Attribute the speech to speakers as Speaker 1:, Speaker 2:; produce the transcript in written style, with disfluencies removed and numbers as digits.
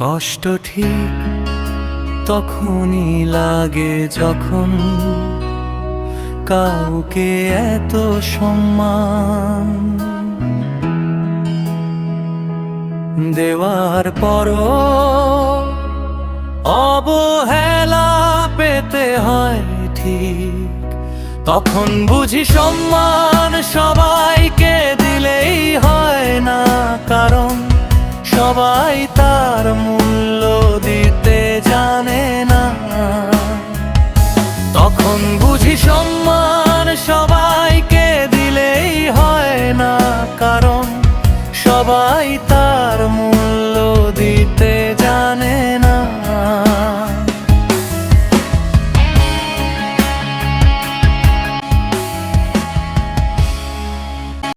Speaker 1: কষ্ট ঠিক তখনই লাগে যখন কাউকে এত সম্মান দেওয়ার পরও অবহেলা পেতে হয় ঠিক। তখন বুঝি সম্মান সবাইকে দিলেই হয় না, কারণ সবাই তার মূল্য দিতে জানে না। তখন বুঝি সম্মান সবাইকে দিলেই হয় না, কারণ সবাই তার